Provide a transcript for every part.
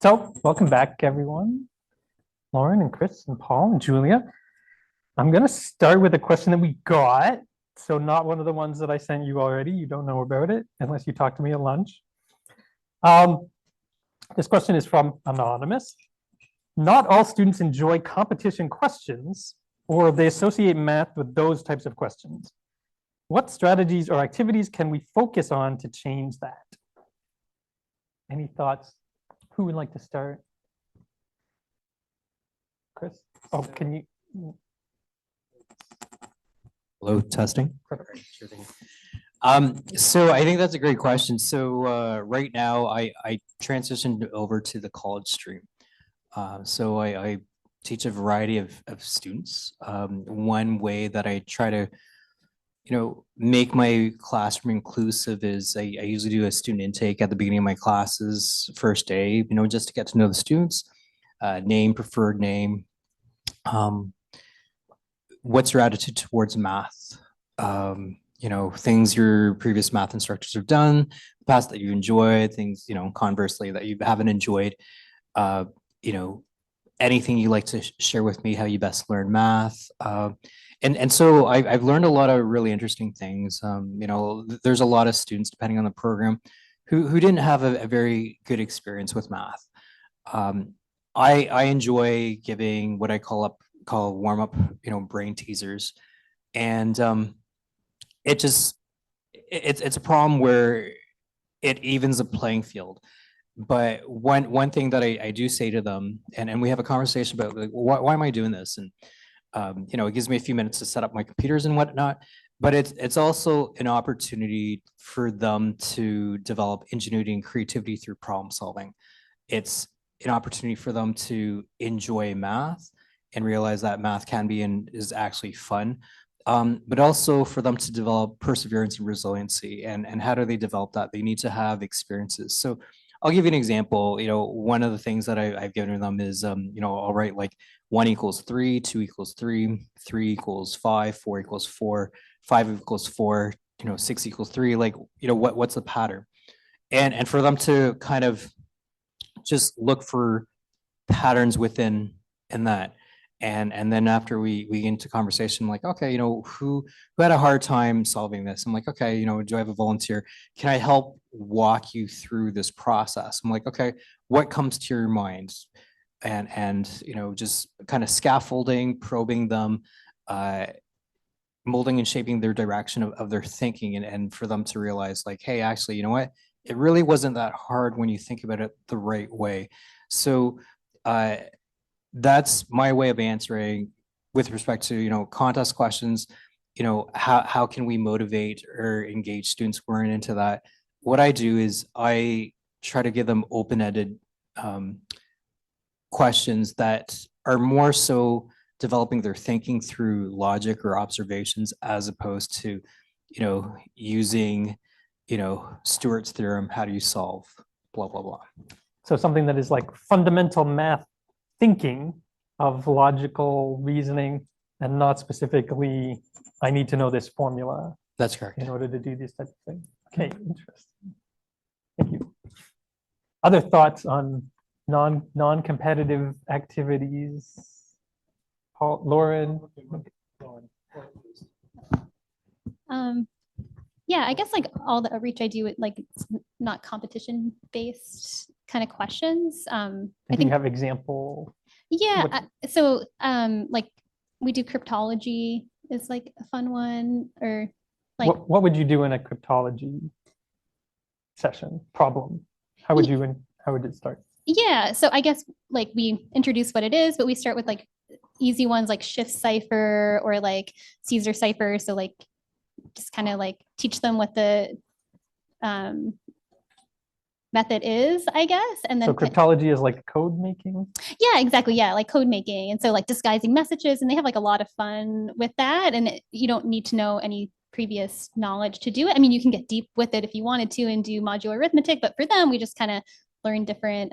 So, welcome back, everyone. Lauren and Chris and Paul and Julia. I'm going to start with a question that we got. So, not one of the ones that I sent you already. You don't know about it unless you talk to me at lunch. This question is from Anonymous. Not all students enjoy competition questions, or they associate math with those types of questions. What strategies or activities can we focus on to change that? Any thoughts? Who would like to start? Chris? Oh, can you? Hello, testing. Perfect. Sure thing. So I think that's a great question. So right now I transitioned over to the college stream. So I teach a variety of students. One way that I try to, make my classroom inclusive is I usually do a student intake at the beginning of my classes, first day, just to get to know the students, name, preferred name, what's your attitude towards math? Things your previous math instructors have done, past that you enjoy, things, conversely that you haven't enjoyed. Uh, you know, anything you like to share with me, how you best learn math. And so I've learned a lot of really interesting things. There's a lot of students, depending on the program, who didn't have a very good experience with math. I enjoy giving what I call warm up, brain teasers, and it's a problem where it evens the playing field. But one thing that I do say to them, and we have a conversation about, like, why am I doing this? And it gives me a few minutes to set up my computers and whatnot. But it's also an opportunity for them to develop ingenuity and creativity through problem solving. It's an opportunity for them to enjoy math and realize that math can be and is actually fun. But also for them to develop perseverance and resiliency. And how do they develop that? They need to have experiences. So I'll give you an example. One of the things that I've given them is, I'll write like 1 equals 3, 2 equals 3, 3 equals 5, 4 equals 4, 5 equals 4, 6 equals 3. Like, what's the pattern? And for them to kind of just look for patterns within in that. And then after we get into conversation, like, okay, who had a hard time solving this? I'm like, okay, do I have a volunteer? Can I help walk you through this process? I'm like, okay, what comes to your mind? And just kind of scaffolding, probing them, molding and shaping their direction of their thinking, and for them to realize, like, hey, actually, you know what? It really wasn't that hard when you think about it the right way. So that's my way of answering with respect to, contest questions. How can we motivate or engage students who aren't into that? What I do is I try to give them open-ended questions that are more so developing their thinking through logic or observations, as opposed to, using, Stewart's theorem. How do you solve blah, blah, blah? So something that is like fundamental math thinking of logical reasoning, and not specifically, I need to know this formula. That's correct. In order to do this type of thing. Okay, interesting. Thank you. Other thoughts on non-competitive activities? Paul, Lauren? Yeah, I guess like all the outreach I do, like it's not competition based kind of questions. Do you have example? Yeah, so like we do cryptology is like a fun one, or like what would you do in a cryptology session problem? How would it start? Yeah, so I guess like we introduce what it is, but we start with like easy ones like shift cipher or like Caesar cipher. So like just kind of like teach them what the method is, I guess. And then so cryptology is like code making. Yeah, exactly. Yeah, like code making. And so like disguising messages, and they have like a lot of fun with that. And you don't need to know any previous knowledge to do it. I mean, you can get deep with it if you wanted to and do modular arithmetic, but for them, we just kind of learn different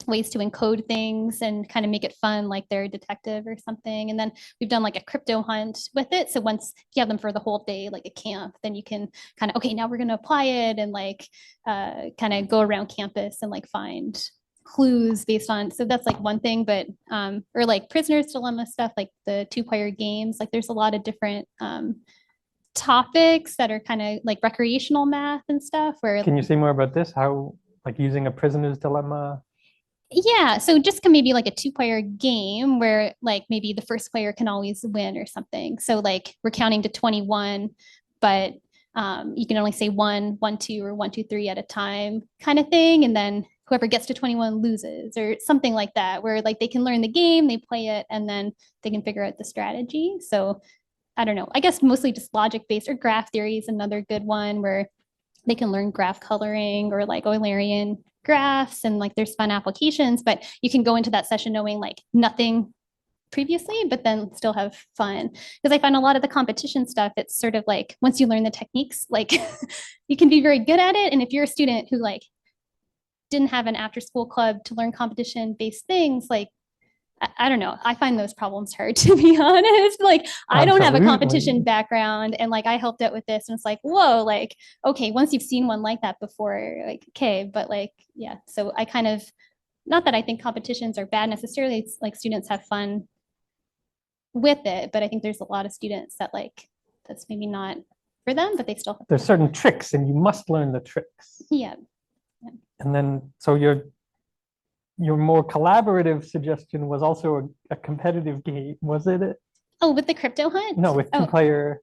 ways to encode things and kind of make it fun, like they're a detective or something. And then we've done like a crypto hunt with it. So once you have them for the whole day, like a camp, then you can kind of, okay, now we're going to apply it and like kind of go around campus and like find clues based on, so that's like one thing, but or like prisoner's dilemma stuff, like the 2-player games, like there's a lot of different topics that are kind of like recreational math and stuff where Can you say more about this? How, like using a prisoner's dilemma? yeah, so just maybe like a 2-player game where like maybe the first player can always win or something. So like we're counting to 21, but you can only say 1, 1, 2, or 1, 2, 3 at a time kind of thing. And then whoever gets to 21 loses or something like that, where like they can learn the game, they play it, and then they can figure out the strategy. So I don't know, I guess mostly just logic based, or graph theory is another good one where they can learn graph coloring or like Eulerian graphs, and like there's fun applications, but you can go into that session knowing like nothing previously, but then still have fun. Because I find a lot of the competition stuff, it's sort of like once you learn the techniques, like you can be very good at it. And if you're a student who like didn't have an after school club to learn competition based things, like I don't know. I find those problems hard, to be honest. Like, I don't have a competition Absolutely. background, and like I helped out with this, and it's like, whoa, like, okay, once you've seen one like that before, like, okay, but like, yeah. So I kind of, not that I think competitions are bad necessarily. It's like students have fun with it, but I think there's a lot of students that like that's maybe not for them, but they still have There's fun. certain tricks and you must learn the tricks. Yeah. And then, so your more collaborative suggestion was also a competitive game, was it? Oh, with the crypto hunt? No, with Oh, 2-player,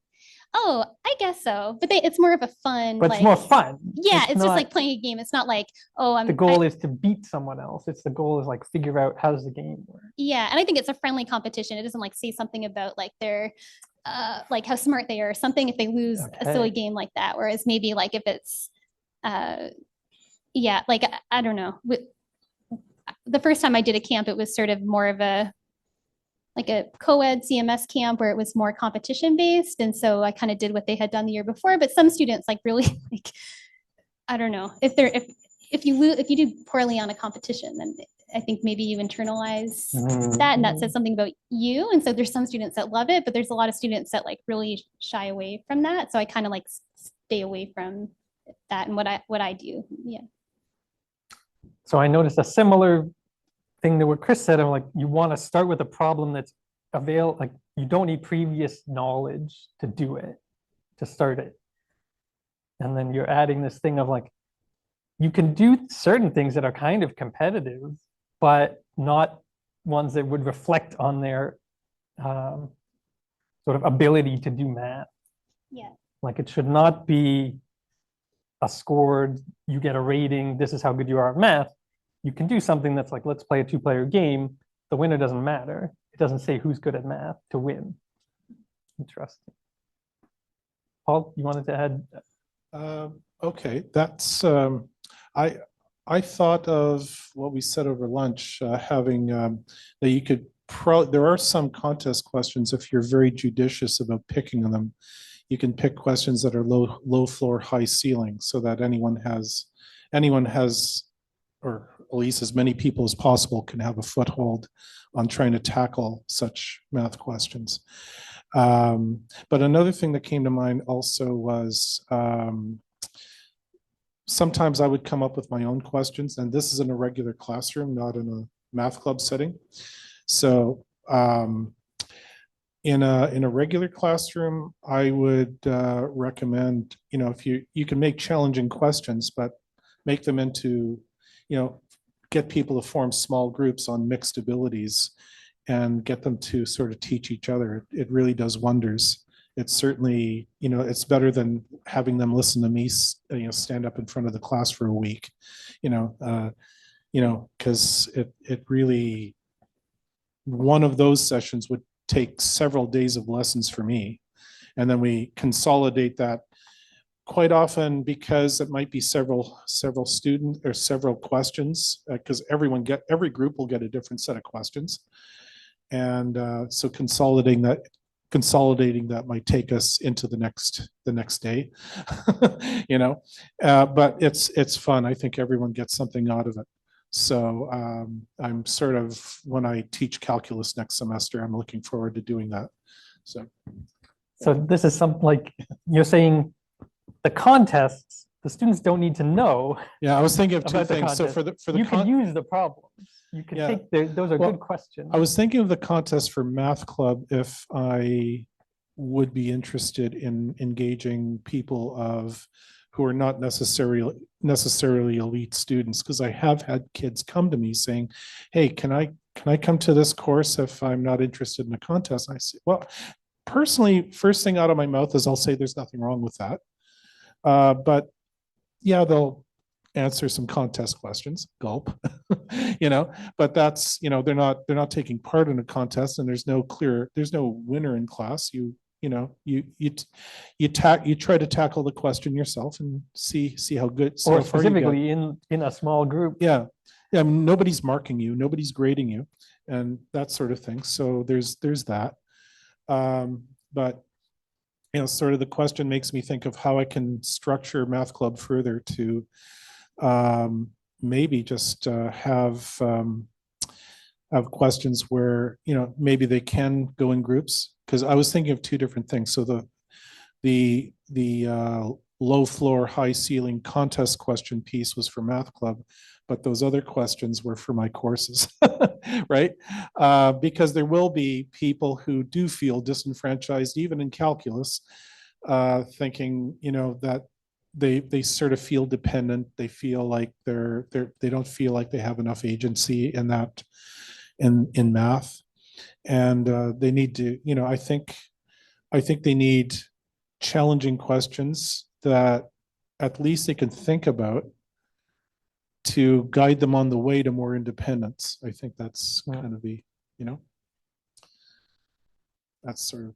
oh, I guess so. But it's more of a fun, but it's like, more fun. yeah, it's just not- like playing a game. It's not like, oh, the goal is to beat someone else. It's the goal is like figure out how does the game work. yeah, and I think it's a friendly competition. It doesn't like say something about like their like how smart they are or something if they lose a silly Okay. game like that. Whereas maybe like if it's yeah, like I don't know. The first time I did a camp, it was sort of more of a like a co-ed CMS camp where it was more competition based. And so I kind of did what they had done the year before, but some students like really like, I don't know, if you do poorly on a competition, then I think maybe you internalize that, and that says something about you. And so there's some students that love it, but there's a lot of students that like really shy away from that. So I kind of like stay away from that and what I do. Yeah. So I noticed a similar thing to what Chris said. I'm like, you want to start with a problem that's available. Like you don't need previous knowledge to do it, to start it. And then you're adding this thing of like, you can do certain things that are kind of competitive, but not ones that would reflect on their sort of ability to do math. Yeah. Like it should not be a scored, you get a rating, this is how good you are at math. You can do something that's like, let's play a 2-player game. The winner doesn't matter. It doesn't say who's good at math to win. Interesting. Paul, you wanted to add? Okay, that's I thought of what we said over lunch, having that you could there are some contest questions if you're very judicious about picking them. You can pick questions that are low floor, high ceiling, so that anyone has, or at least as many people as possible can have a foothold on trying to tackle such math questions. But another thing that came to mind also was sometimes I would come up with my own questions, and this is in a regular classroom, not in a math club setting. So in a regular classroom, I would recommend, if you can make challenging questions, but make them into, get people to form small groups on mixed abilities and get them to sort of teach each other. It really does wonders. It's certainly, it's better than having them listen to me, stand up in front of the class for a week, because it really, one of those sessions would take several days of lessons for me. And then we consolidate that quite often because it might be several students or several questions, because every group will get a different set of questions. And so consolidating that might take us into the next day, but it's fun. I think everyone gets something out of it. So I'm sort of, when I teach calculus next semester, I'm looking forward to doing that. So So this is something like you're saying the contests, The students don't need to know Yeah, I was thinking of two about the things. So contest. for the You can use the problems. You can Yeah. take, those are Well, good questions. I was thinking of the contest for math club if I would be interested in engaging people who are not necessarily elite students, because I have had kids come to me saying, hey, can I come to this course if I'm not interested in a contest? I say, well, personally, first thing out of my mouth is I'll say there's nothing wrong with that. But yeah, they'll answer some contest questions, gulp, but that's, they're not taking part in a contest, and there's no winner in class. You try to tackle the question yourself and see how good, see Or how far you get. specifically in a small group. Yeah. I mean, nobody's marking you, nobody's grading you, and that sort of thing. So there's that. But sort of the question makes me think of how I can structure math club further to maybe just have questions where maybe they can go in groups, because I was thinking of two different things. So the low floor, high ceiling contest question piece was for math club, but those other questions were for my courses, right? Because there will be people who do feel disenfranchised, even in calculus, thinking, that they sort of feel dependent. They feel like they don't feel like they have enough agency in that, in math. And they need to, I think they need challenging questions that at least they can think about to guide them on the way to more independence. I think that's kind of that's sort of.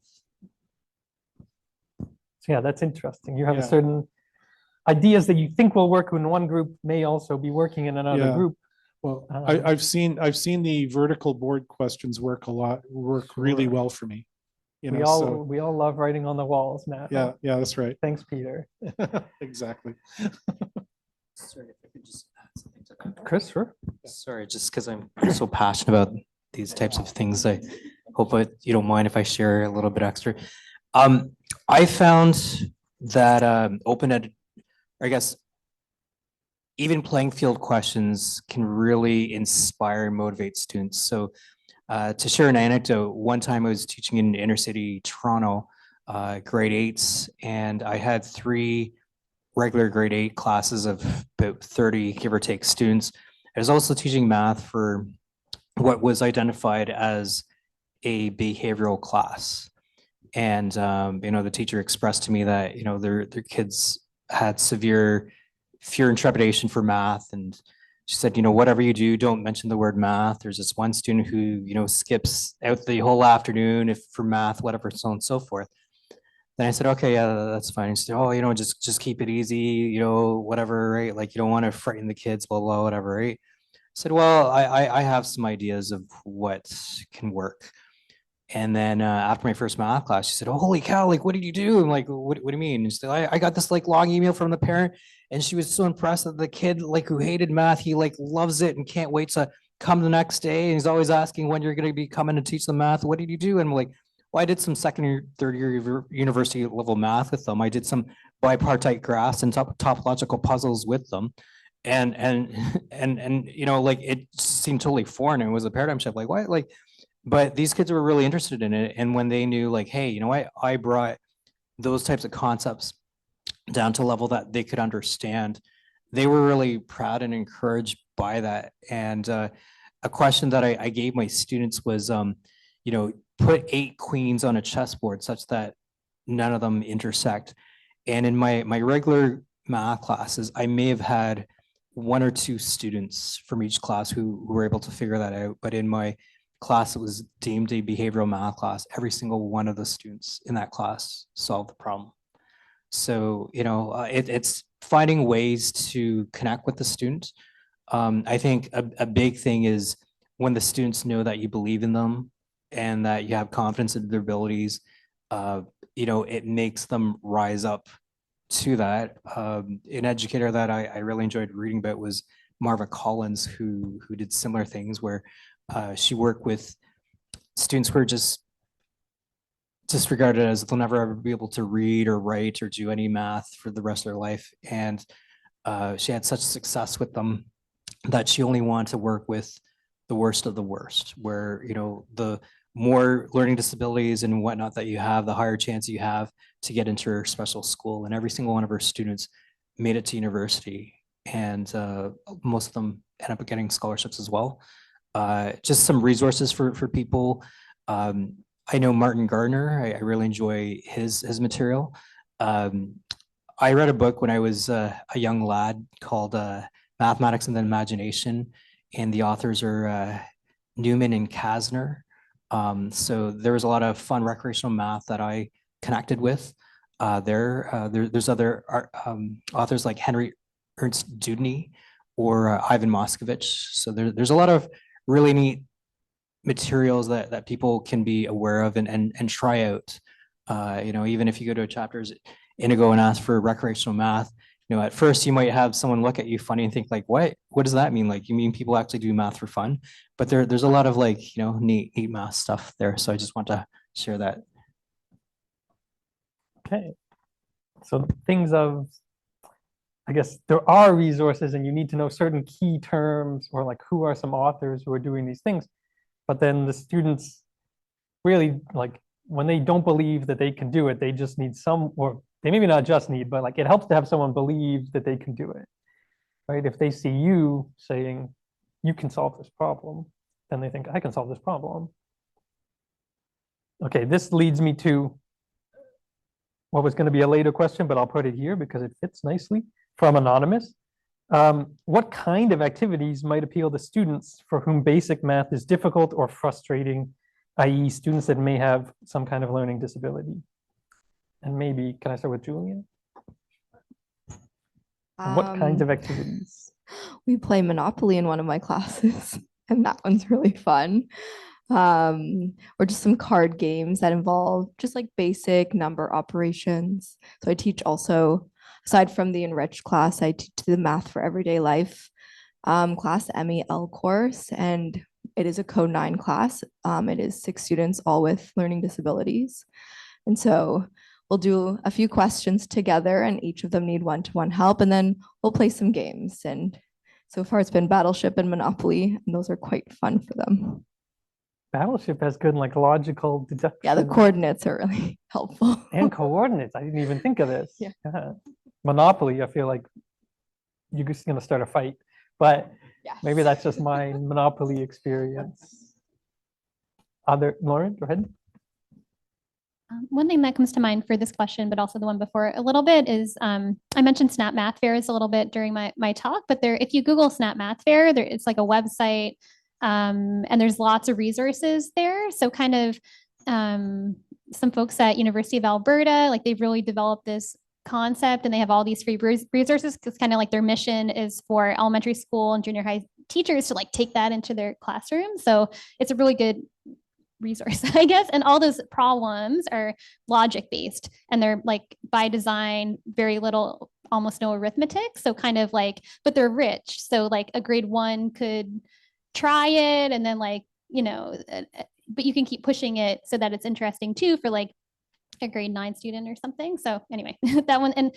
So yeah, that's interesting. You have a Yeah. certain ideas that you think will work in one group may also be working in another Yeah. group. Well, Um, I've seen the vertical board questions work really Sure. well for me. We all love writing on the walls, Matt. Yeah, that's right. Thanks, Peter. Exactly. Sorry, if I could just add something to that. Chris, sure. Sorry, just because I'm so passionate about these types of things, I hope you don't mind if I share a little bit extra. I found that open-ended, I guess, even playing field questions can really inspire and motivate students. So to share an anecdote, one time I was teaching in inner city Toronto, grade 8s, and I had 3 regular grade 8 classes of about 30, give or take, students. I was also teaching math for what was identified as a behavioral class. And, the teacher expressed to me that, their kids had severe fear and trepidation for math. And she said, whatever you do, don't mention the word math. There's this one student who, skips out the whole afternoon for math, whatever, so on and so forth. Then I said, okay, yeah, that's fine. She said, oh, just keep it easy, whatever, right? Like, you don't want to frighten the kids, blah, blah, whatever, right? I said, well, I have some ideas of what can work. And then after my first math class, she said, oh, holy cow, like, what did you do? I'm like, what do you mean? And she said, I got this like long email from the parent, and she was so impressed that the kid like who hated math, he like loves it and can't wait to come the next day. And he's always asking when you're going to be coming to teach them math. What did you do? And I'm like, well, I did some second year, third year university level math with them. I did some bipartite graphs and topological puzzles with them. And like it seemed totally foreign. It was a paradigm shift. Like, what? Like, but these kids were really interested in it. And when they knew like, hey, you know what, I brought those types of concepts down to a level that they could understand, they were really proud and encouraged by that. And a question that I gave my students was, put 8 queens on a chessboard such that none of them intersect. And in my regular math classes, I may have had 1 or 2 students from each class who were able to figure that out. But in my class, it was deemed a behavioral math class. Every single one of the students in that class solved the problem. So, it's finding ways to connect with the student. I think a big thing is when the students know that you believe in them and that you have confidence in their abilities, it makes them rise up to that. An educator that I really enjoyed reading about was Marva Collins, who did similar things where she worked with students who were just just regarded as they'll never ever be able to read or write or do any math for the rest of their life. And she had such success with them that she only wanted to work with the worst of the worst, where, you know, the more learning disabilities and whatnot that you have, the higher chance you have to get into her special school. And every single one of her students made it to university, and most of them end up getting scholarships as well. Just some resources for people. I know Martin Gardner. I really enjoy his material. I read a book when I was a young lad called Mathematics and the Imagination, and the authors are Newman and Kasner. So there was a lot of fun recreational math that I connected with there's other authors like Henry Ernst Dudney or Ivan Moskovich. So there's a lot of really neat materials that people can be aware of and try out. You know, even if you go to a chapters Indigo and ask for recreational math, you know, at first you might have someone look at you funny and think like, what does that mean? Like, you mean people actually do math for fun? But there's a lot of like, you know, neat math stuff there. So I just want to share that. Okay. So things of, I guess there are resources and you need to know certain key terms or like who are some authors who are doing these things. But then the students really like when they don't believe that they can do it, they just need some, or they maybe not just need, but like it helps to have someone believe that they can do it, right? If they see you saying, you can solve this problem, then they think, I can solve this problem. Okay, this leads me to what was going to be a later question, but I'll put it here because it fits nicely from Anonymous. What kind of activities might appeal to students for whom basic math is difficult or frustrating, i.e. students that may have some kind of learning disability? And maybe, can I start with Julian? What kinds of activities? We play Monopoly in one of my classes, and that one's really fun. Or just some card games that involve just like basic number operations. So I teach also, aside from the enriched class, I teach the math for everyday life class, MEL course, and it is a code 9 class. It is 6 students, all with learning disabilities. And so we'll do a few questions together and each of them need one-to-one help, and then we'll play some games. And so far it's been Battleship and Monopoly, and those are quite fun for them. Battleship has good like logical deduction. Yeah, the coordinates are really helpful. And coordinates. I didn't even think of this. Yeah. Monopoly, I feel like you're just going to start a fight, but Yes. maybe that's just my Monopoly experience. Lauren, go ahead. One thing that comes to mind for this question, but also the one before a little bit is, I mentioned Snap Math Fairs a little bit during my talk, but if you Google Snap Math Fair, it's like a website, and there's lots of resources there. So kind of some folks at University of Alberta, like they've really developed this concept and they have all these free resources because kind of like their mission is for elementary school and junior high teachers to like take that into their classroom. So it's a really good resource, I guess. And all those problems are logic based and they're like by design, very little, almost no arithmetic. So kind of like, but they're rich. So like a grade 1 could try it and then like, you know, but you can keep pushing it so that it's interesting too for like a grade 9 student or something. So anyway, that one. And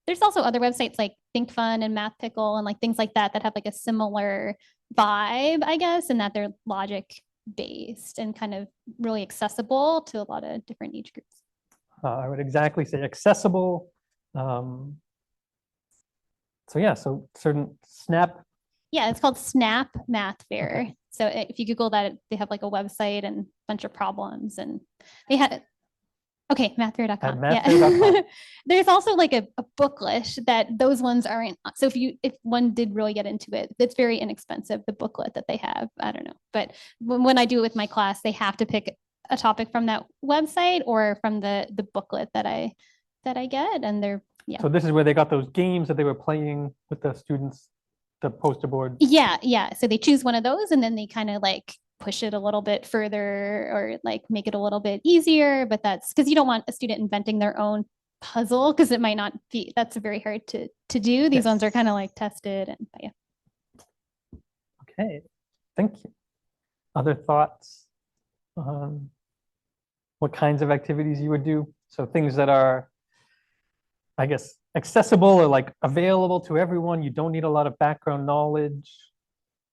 there's also other websites like Think Fun and Math Pickle and like things like that have like a similar vibe, I guess, and that they're logic based and kind of really accessible to a lot of different age groups. I would exactly say accessible. So yeah, so certain Snap. Yeah, it's called Snap Math Fair. Okay. So if you Google that, they have like a website and a bunch of problems and they had, okay, mathfair.com. Mathfair.com. Yeah. There's also like a booklet that those ones aren't. So if one did really get into it, it's very inexpensive, the booklet that they have. I don't know. But when I do it with my class, they have to pick a topic from that website or from the booklet that I get. And they're, yeah. So this is where they got those games that they were playing with the students, the poster board. Yeah. Yeah. So they choose one of those and then they kind of like push it a little bit further or like make it a little bit easier, but that's because you don't want a student inventing their own puzzle because it might not be, that's very hard to do. These ones are kind of like tested and yeah. Okay, thank you. Other thoughts? what kinds of activities you would do. So things that are, I guess, accessible or like available to everyone. You don't need a lot of background knowledge,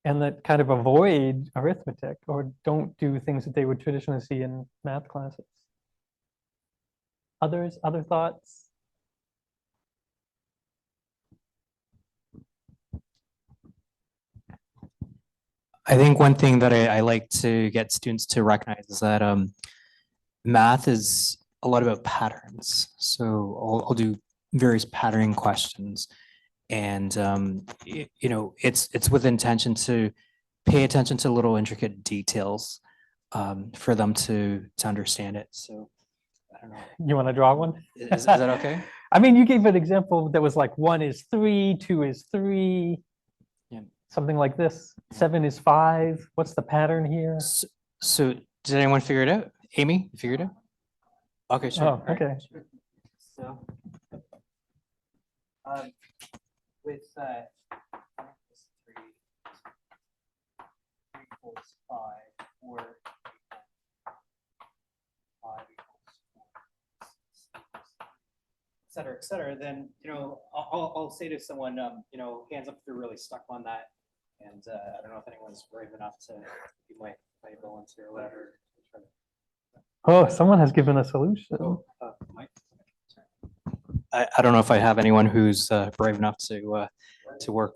and that kind of avoid arithmetic or don't do things that they would traditionally see in math classes. Other thoughts? I think one thing that I like to get students to recognize is that math is a lot about patterns. So I'll do various patterning questions, and you know, it's with intention to pay attention to little intricate details for them to understand it. So I don't know. You want to draw one? Is that okay? I mean, you gave an example that was like 1 is 3, 2 is 3. Yeah. Something like this. 7 is 5. What's the pattern here? So did anyone figure it out? Amy, you figured it out? Okay, sure. Oh, All right. okay. So with three equals 5, or 5 equals 4, et cetera, then, you know, I'll say to someone, you know, hands up if you're really stuck on that. And I don't know if anyone's brave enough to be my volunteer or whatever. Oh, someone has given a solution. Mike? I don't know if I have anyone who's brave enough to work.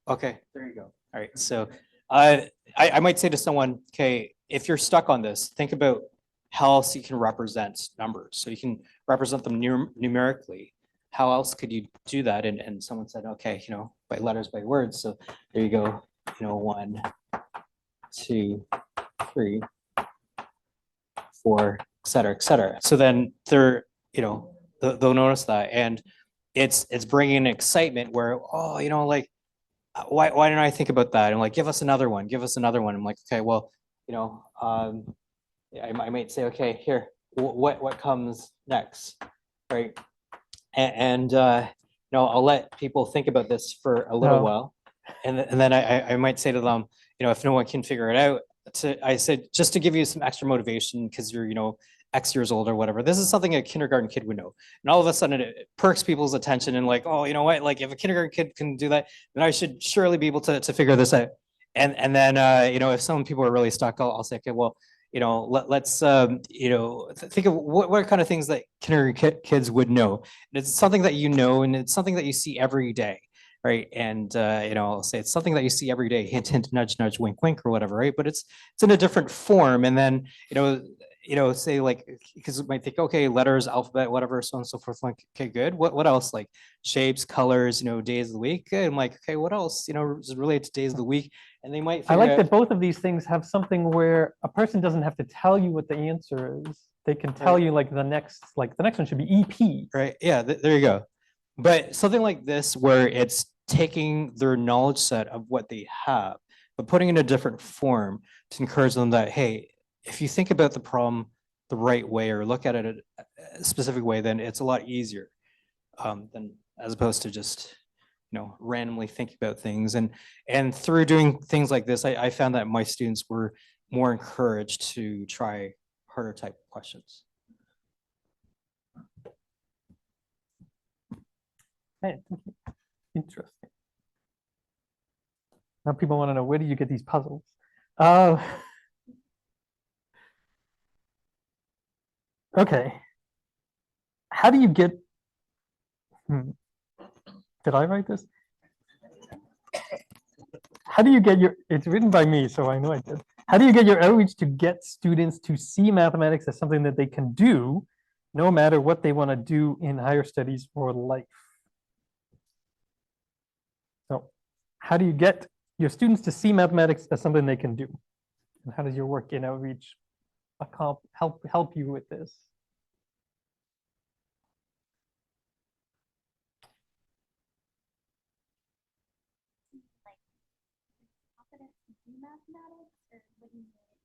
Okay, there you go. All right, so I might say to someone, okay, if you're stuck on this, think about how else you can represent numbers. So you can represent them numerically. How else could you do that? And someone said, okay, you know, by letters, by words. So there you go, you know, 1, 2, 3, 4, et cetera, et cetera. So then they're, you know, they'll notice that, and it's bringing excitement where, oh, you know, like, why didn't I think about that? And like, give us another one, give us another one. I'm like, okay, well, you know, I might say, okay, here, what comes next, right? And you know, I'll let people think about this for a little Oh. while, and then I might say to them, you know, if no one can figure it out, I said, just to give you some extra motivation because you're, you know, X years old or whatever. This is something a kindergarten kid would know. And all of a sudden it perks people's attention and like, oh, you know what? Like if a kindergarten kid can do that, then I should surely be able to figure this out. And then, you know, if some people are really stuck, I'll say, okay, well, you know, let's, you know, think of what kind of things that kindergarten kids would know. And it's something that you know, and it's something that you see every day. Right. And, you know, I'll say it's something that you see every day, hint, hint, nudge, nudge, wink, wink, or whatever. Right. But it's in a different form. And then, you know, say like, because it might think, okay, letters, alphabet, whatever, so on and so forth. Like, okay, good. What else? Like shapes, colors, you know, days of the week. Good. I'm like, okay, what else? You know, is related to days of the week. And they might I figure like out, that both of these things have something where a person doesn't have to tell you what the answer is. They can tell Right. you like the next one should be EP. right. Yeah, there you go. But something like this, where it's taking their knowledge set of what they have, but putting it in a different form to encourage them that, hey, if you think about the problem the right way or look at it a specific way, then it's a lot easier than as opposed to just, you know, randomly think about things. And through doing things like this, I found that my students were more encouraged to try harder type questions. Hey, interesting. Now people want to know, where do you get these puzzles? Okay. How do you get, did I write this? How do you get your, it's written by me, so I know I did. How do you get your outreach to get students to see mathematics as something that they can do, no matter what they want to do in higher studies or life? So how do you get your students to see mathematics as something they can do? And how does your work in outreach help you with this?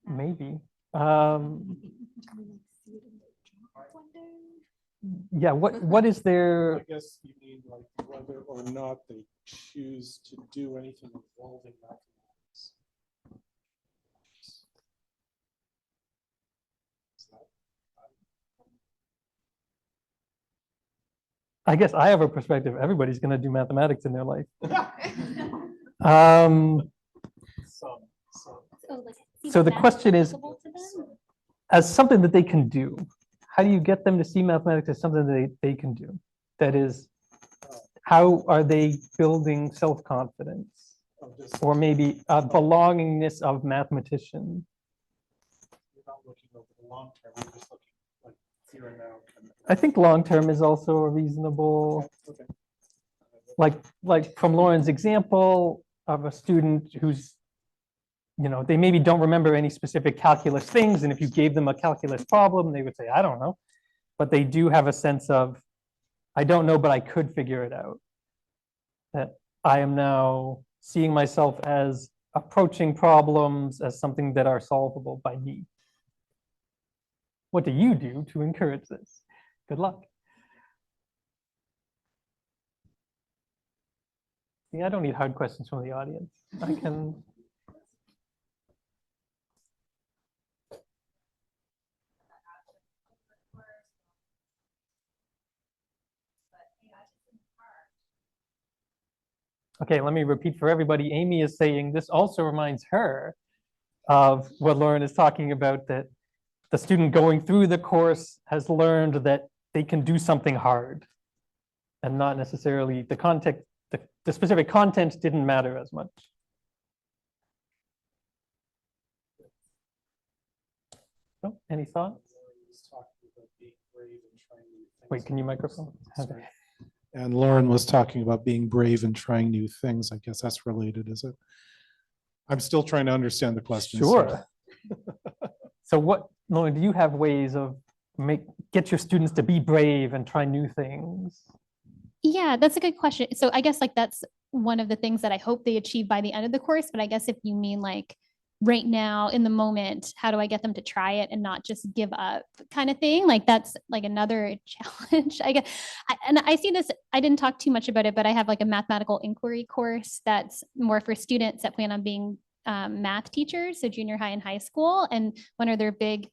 Maybe. Yeah, what is I there? guess you mean like whether or not they choose to do anything involving mathematics. Is that I guess I have a perspective. Everybody's going to do mathematics in their life. Um, So the question is, as something that they can do, how do you get them to see mathematics as something that they can do? That is, how are they building self-confidence? Or maybe a belongingness of mathematician? You're not looking over the long term, you're just looking like here and now. I think long-term is also a reasonable, Okay. like from Lauren's example of a student who's, they maybe don't remember any specific calculus things. And if you gave them a calculus problem, they would say, I don't know. But they do have a sense of, I don't know, but I could figure it out. That I am now seeing myself as approaching problems as something that are solvable by me. What do you do to encourage this? Good luck. See, I don't need hard questions from the audience. I can. Okay, let me repeat for everybody. Amy is saying this also reminds her of what Lauren is talking about, that the student going through the course has learned that they can do something hard and not necessarily the context, the specific content didn't matter as much. Oh, any thoughts? Wait, can you microphone? Okay. And Lauren was talking about being brave and trying new things. I guess that's related, is it? I'm still trying to understand the question. Sure. So what, Lauren, do you have ways of get your students to be brave and try new things? Yeah, that's a good question. So I guess like that's one of the things that I hope they achieve by the end of the course. But I guess if you mean like right now in the moment, how do I get them to try it and not just give up kind of thing? Like that's like another challenge, I guess. And I see this, I didn't talk too much about it, but I have like a mathematical inquiry course that's more for students that plan on being math teachers, so junior high and high school. And one of their big,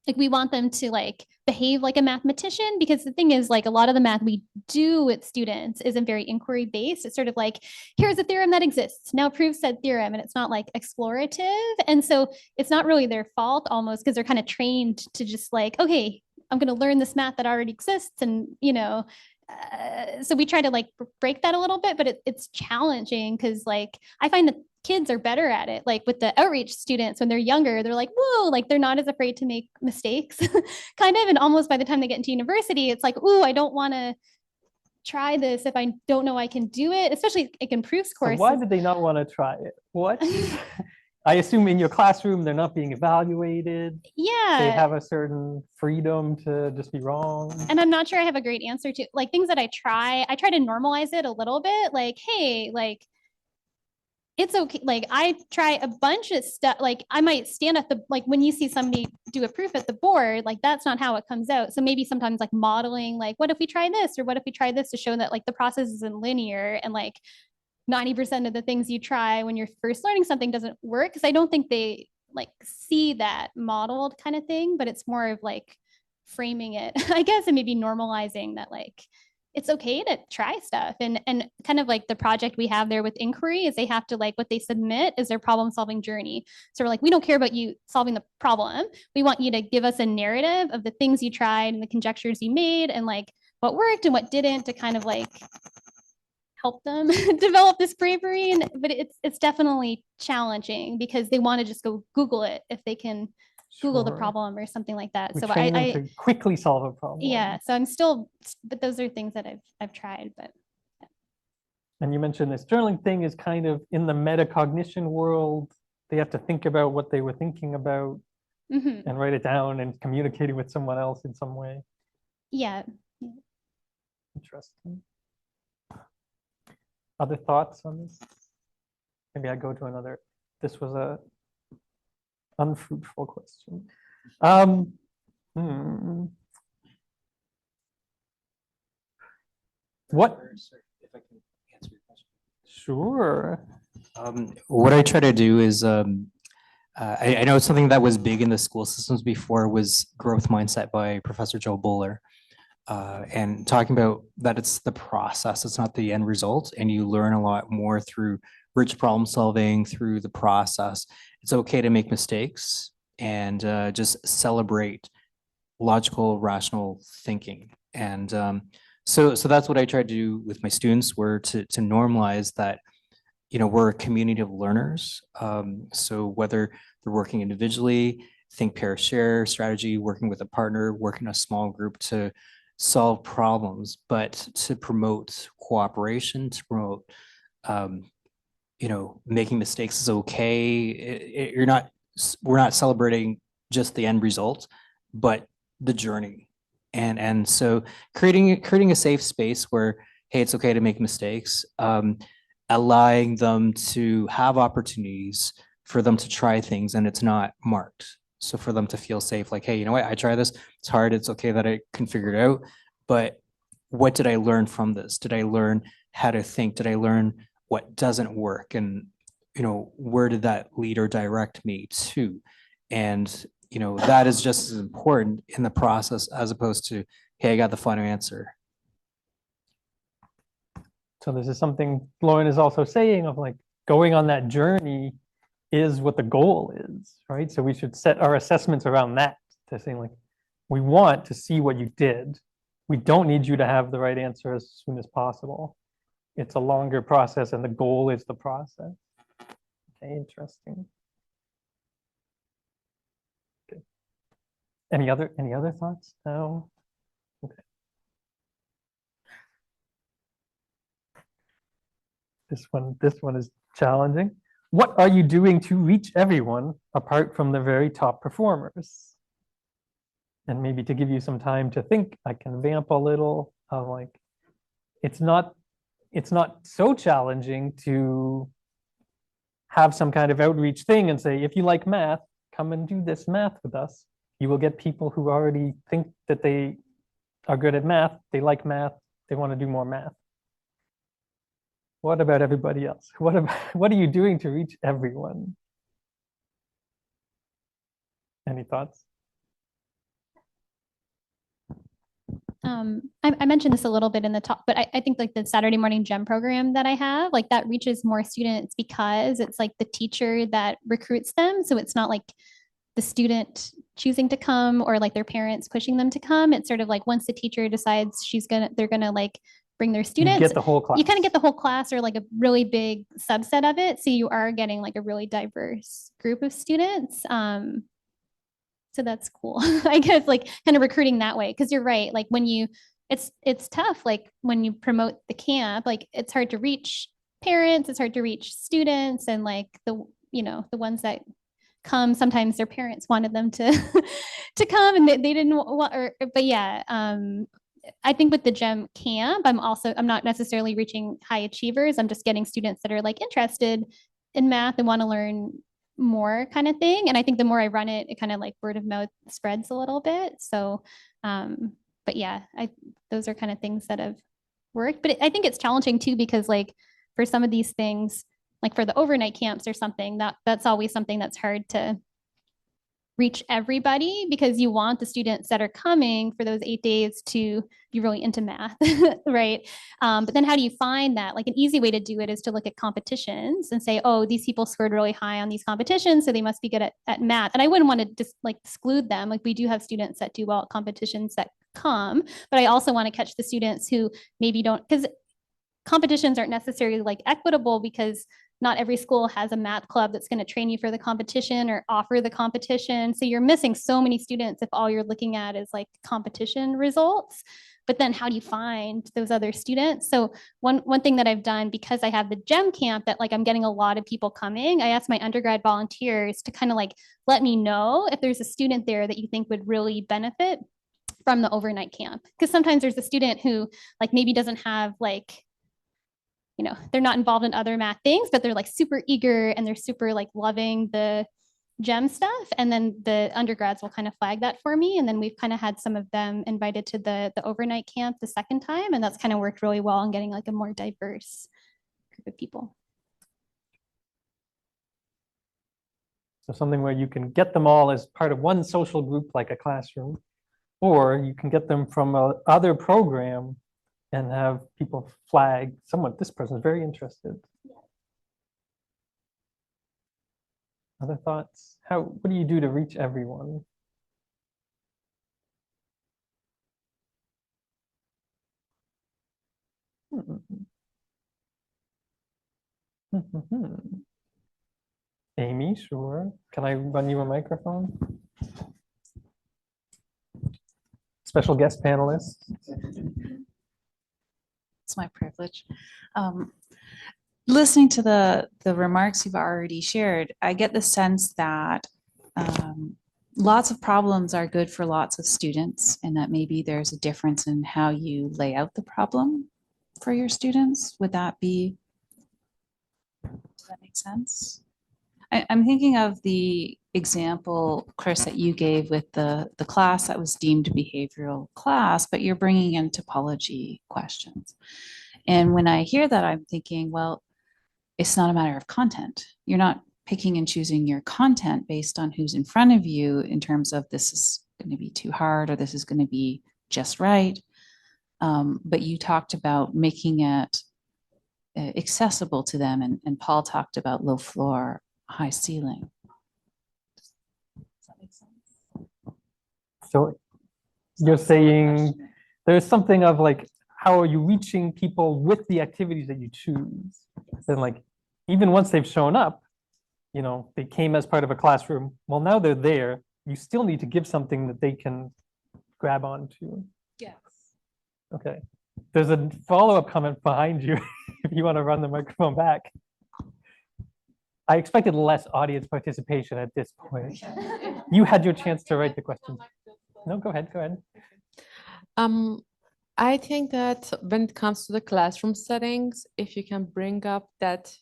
like we want them to like behave like a mathematician, because the thing is like a lot of the math we do with students isn't very inquiry based. It's sort of like, here's a theorem that exists, now prove said theorem, and it's not like explorative. And so it's not really their fault almost, because they're kind of trained to just like, okay, I'm going to learn this math that already exists. And, so we try to like break that a little bit, but it's challenging because like I find that kids are better at it. Like with the outreach students, when they're younger, they're like, whoa, like they're not as afraid to make mistakes kind of. And almost by the time they get into university, it's like, ooh, I don't want to try this if I don't know I can do it, especially like in proofs So courses. why did they not want to try it? What? I assume in your classroom, they're not being evaluated. Yeah. They have a certain freedom to just be wrong. And I'm not sure I have a great answer to like things that I try to normalize it a little bit. Like, hey, like, it's okay. Like I try a bunch of stuff. Like I might stand at the, like when you see somebody do a proof at the board, like that's not how it comes out. So maybe sometimes like modeling, like what if we try this, or what if we try this, to show that like the process isn't linear, and like 90% of the things you try when you're first learning something doesn't work. Cause I don't think they like see that modeled kind of thing, but it's more of like framing it, I guess, and maybe normalizing that like, it's okay to try stuff. And kind of like the project we have there with inquiry is they have to like, what they submit is their problem solving journey. So we're like, we don't care about you solving the problem. We want you to give us a narrative of the things you tried and the conjectures you made and like what worked and what didn't, to kind of like help them develop this bravery. But it's definitely challenging because they want to just go Google it if they can Google the Sure. problem or something like that. We So train them to quickly solve a problem. yeah, so I'm still, but those are things that I've tried, but. And you mentioned this journaling thing is kind of in the metacognition world. They have to think about what they were thinking about Mhm. and write it down and communicate it with someone else in some way. Yeah. Interesting. Other thoughts on this? Maybe I go to another. This was a unfruitful question. What? If I can answer your question. Sure. What I try to do is, I know something that was big in the school systems before was growth mindset by Professor Joe Buller. and talking about that it's the process, it's not the end result, and you learn a lot more through rich problem solving through the process. It's okay to make mistakes and just celebrate logical, rational thinking. And so that's what I try to do with my students, were to normalize that, we're a community of learners. So whether they're working individually, think, pair, share strategy, working with a partner, working in a small group to solve problems, but to promote cooperation, to promote, making mistakes is okay. We're not celebrating just the end result, but the journey. And so creating a safe space where, hey, it's okay to make mistakes, allowing them to have opportunities for them to try things and it's not marked. So for them to feel safe, like, hey, you know what, I try this, it's hard, it's okay that I can figure it out, but what did I learn from this? Did I learn how to think? Did I learn what doesn't work? And, where did that lead or direct me to? And, that is just as important in the process as opposed to, hey, I got the final answer. So this is something Lauren is also saying, of like going on that journey is what the goal is, right? So we should set our assessments around that, to saying like, we want to see what you did. We don't need you to have the right answer as soon as possible. It's a longer process and the goal is the process. Okay, interesting. Okay. Any other thoughts? No. Okay. This one is challenging. What are you doing to reach everyone apart from the very top performers? And maybe to give you some time to think, I can vamp a little of like, it's not so challenging to have some kind of outreach thing and say, if you like math, come and do this math with us. You will get people who already think that they are good at math, they like math, they want to do more math. What about everybody else? What are you doing to reach everyone? Any thoughts? I mentioned this a little bit in the talk, but I think like the Saturday morning gem program that I have, like that reaches more students because it's like the teacher that recruits them. So it's not like the student choosing to come or like their parents pushing them to come. It's sort of like once the teacher decides they're gonna like bring their You students, get the whole class. you kind of get the whole class or like a really big subset of it. So you are getting like a really diverse group of students. So that's cool. I guess like kind of recruiting that way. Cause you're right. Like when it's tough. Like when you promote the camp, like it's hard to reach parents, it's hard to reach students and like the ones that come, sometimes their parents wanted them to come and they didn't want, but yeah. I think with the GEM camp, I'm not necessarily reaching high achievers. I'm just getting students that are like interested in math and want to learn more kind of thing. And I think the more I run it, it kind of like word of mouth spreads a little bit. So, but yeah, those are kind of things that have worked. But I think it's challenging too, because like for some of these things, like for the overnight camps or something, that's always something that's hard to reach everybody because you want the students that are coming for those 8 days to be really into math, right? But then how do you find that? Like an easy way to do it is to look at competitions and say, oh, these people scored really high on these competitions, so they must be good at math. And I wouldn't want to just like exclude them. Like we do have students that do well at competitions that come, but I also want to catch the students who maybe don't, because competitions aren't necessarily like equitable because not every school has a math club that's going to train you for the competition or offer the competition. So you're missing so many students if all you're looking at is like competition results. But then how do you find those other students? So one thing that I've done, because I have the GEM camp that like I'm getting a lot of people coming, I asked my undergrad volunteers to kind of like let me know if there's a student there that you think would really benefit from the overnight camp. Because sometimes there's a student who like maybe doesn't have like, they're not involved in other math things, but they're like super eager and they're super like loving the GEM stuff. And then the undergrads will kind of flag that for me. And then we've kind of had some of them invited to the overnight camp the second time. And that's kind of worked really well on getting like a more diverse group of people. So something where you can get them all as part of one social group, like a classroom, Or you can get them from a other program and have people flag someone, this person is very interested. Other thoughts? What do you do to reach everyone? Amy, sure. Can I run you a microphone? Special guest panelist. It's my privilege. Listening to the remarks you've already shared, I get the sense that lots of problems are good for lots of students, and that maybe there's a difference in how you lay out the problem for your students. Would that be, does that make sense? I'm thinking of the example, Chris, that you gave with the class that was deemed a behavioral class, but you're bringing in topology questions. And when I hear that, I'm thinking, well, it's not a matter of content. You're not picking and choosing your content based on who's in front of you in terms of this is going to be too hard or this is going to be just right. But you talked about making it accessible to them, and Paul talked about low floor, high ceiling. Does that make sense? So you're saying there's something of like, how are you reaching people with the activities that you choose? Then like, even once they've shown up, you know, they came as part of a classroom. Well, now they're there. You still need to give something that they can grab onto. Yes. Okay. There's a follow-up comment behind you if you want to run the microphone back. I expected less audience participation at this point. You had your chance to write the question. No, go ahead, go ahead. I think that when it comes to the classroom settings, if you can bring up that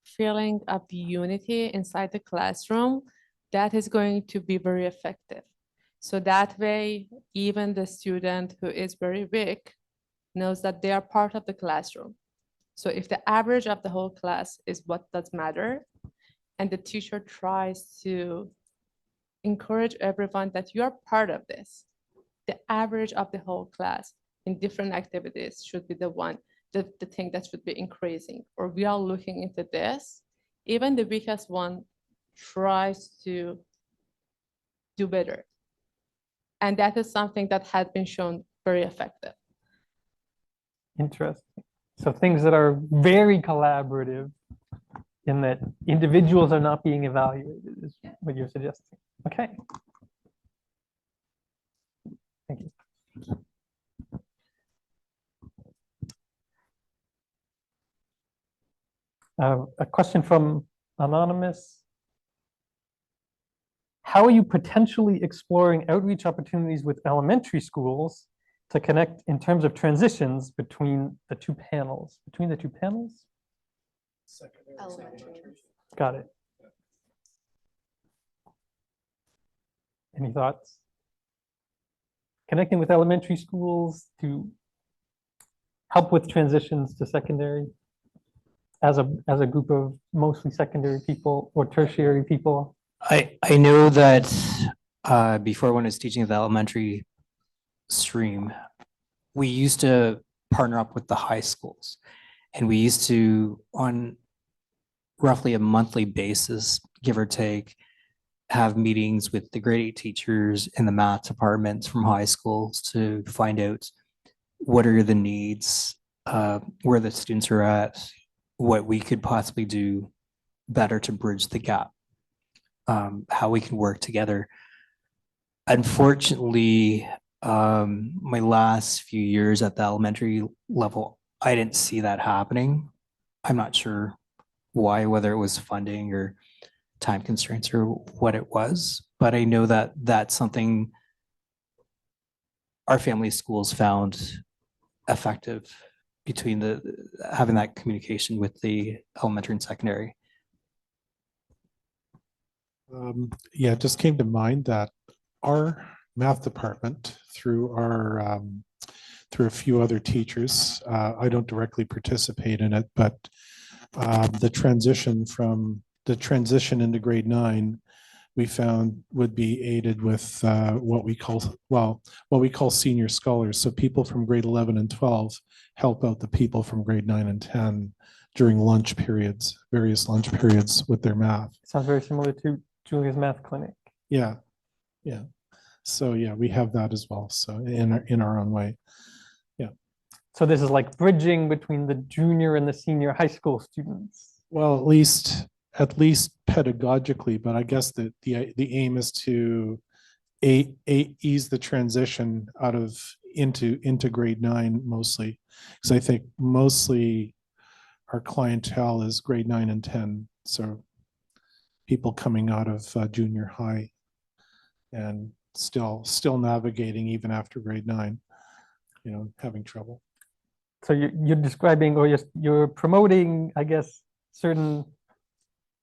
feeling of unity inside the classroom, that is going to be very effective. So that way, even the student who is very weak knows that they are part of the classroom. So if the average of the whole class is what does matter, and the teacher tries to encourage everyone that you are part of this, the average of the whole class in different activities should be the thing that should be increasing. Or we are looking into this, even the weakest one tries to do better. And that is something that has been shown very effective. Interesting. So things that are very collaborative in that individuals are not being evaluated is what you're suggesting. Okay. Thank you. A question from Anonymous. How are you potentially exploring outreach opportunities with elementary schools to connect in terms of transitions between the two panels? Between the two panels? Got it. Any thoughts? Connecting with elementary schools to help with transitions to secondary as a group of mostly secondary people or tertiary people? I know that before, when I was teaching the elementary stream, we used to partner up with the high schools, and we used to, on roughly a monthly basis, give or take, have meetings with the grade 8 teachers in the math departments from high schools to find out what are the needs, where the students are at, what we could possibly do better to bridge the gap, how we can work together. Unfortunately, my last few years at the elementary level, I didn't see that happening. I'm not sure why, whether it was funding or time constraints or what it was, but I know that that's something our family schools found effective between having that communication with the elementary and secondary. Yeah, it just came to mind that our math department, through our through a few other teachers, I don't directly participate in it, but the transition into grade 9 we found would be aided with what we call senior scholars. So people from grade 11 and 12 help out the people from grade 9 and 10 during lunch periods, various lunch periods with their math. Sounds very similar to Julia's math clinic. Yeah, yeah. So yeah, we have that as well. So in our own way. So this is like bridging between the junior and the senior high school students. Well, at least pedagogically, but I guess that the aim is to ease the transition out of into grade 9 mostly, because I think mostly our clientele is grade 9 and 10. So people coming out of junior high and still navigating even after grade 9, having trouble. So you're describing, or you're promoting, I guess, certain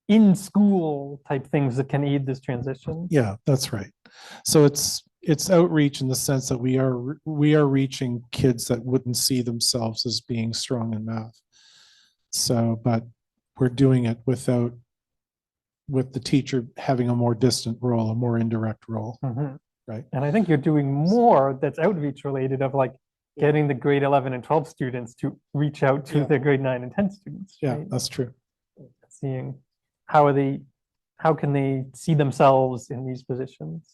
in-school type things that can aid this transition. Yeah, that's right. So it's outreach in the sense that we are reaching kids that wouldn't see themselves as being strong in math. So, but we're doing it with the teacher having a more distant role, a more indirect role. Mhm. Right. And I think you're doing more that's outreach related, of like getting the grade 11 and 12 students to reach out to Yeah. their grade 9 and 10 students. Yeah, right? that's true. Seeing how can they see themselves in these positions?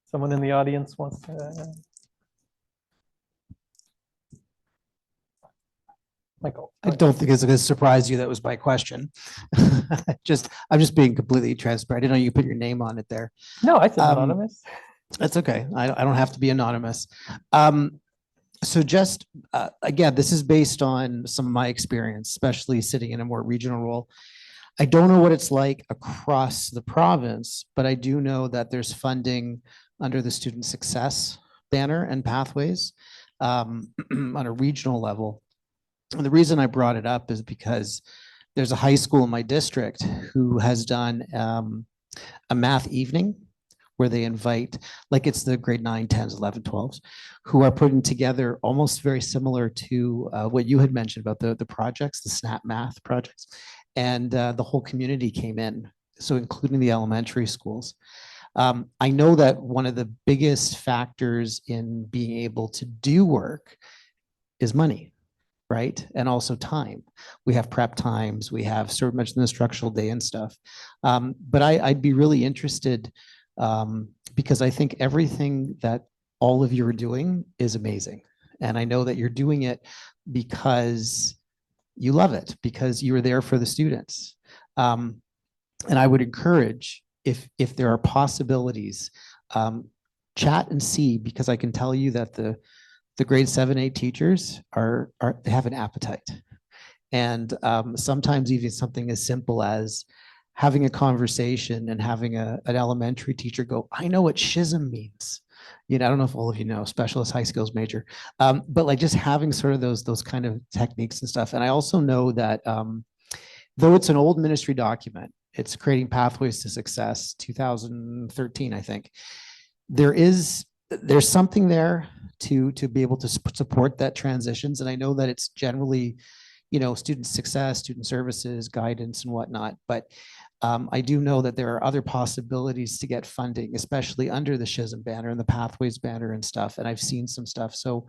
Someone in the audience wants to. Michael. I don't think it's going to surprise you that was my question. I'm just being completely transparent. I didn't know you put your name on it there. No, I said anonymous. That's okay. I don't have to be anonymous. So just, again, this is based on some of my experience, especially sitting in a more regional role. I don't know what it's like across the province, but I do know that there's funding under the student success banner and pathways on a regional level. And the reason I brought it up is because there's a high school in my district who has done a math evening where they invite, like it's the grade 9, 10s, 11, 12s, who are putting together almost very similar to what you had mentioned about the projects, the SNAP math projects. And the whole community came in, so including the elementary schools. I know that one of the biggest factors in being able to do work is money, right? And also time. We have prep times, we have sort of mentioned the instructional day and stuff. But I'd be really interested because I think everything that all of you are doing is amazing. And I know that you're doing it because you love it, because you were there for the students. And I would encourage, if there are possibilities, chat and see, because I can tell you that the grade 7, 8 teachers they have an appetite. And sometimes even something as simple as having a conversation and having an elementary teacher go, I know what schism means. I don't know if all of you know, specialist high skills major, but like just having sort of those kind of techniques and stuff. And I also know that though it's an old ministry document, it's Creating Pathways to Success, 2013, I think, there's something there to be able to support that transitions. And I know that it's generally, student success, student services, guidance and whatnot, but I do know that there are other possibilities to get funding, especially under the SHISM banner and the Pathways banner and stuff. And I've seen some stuff. So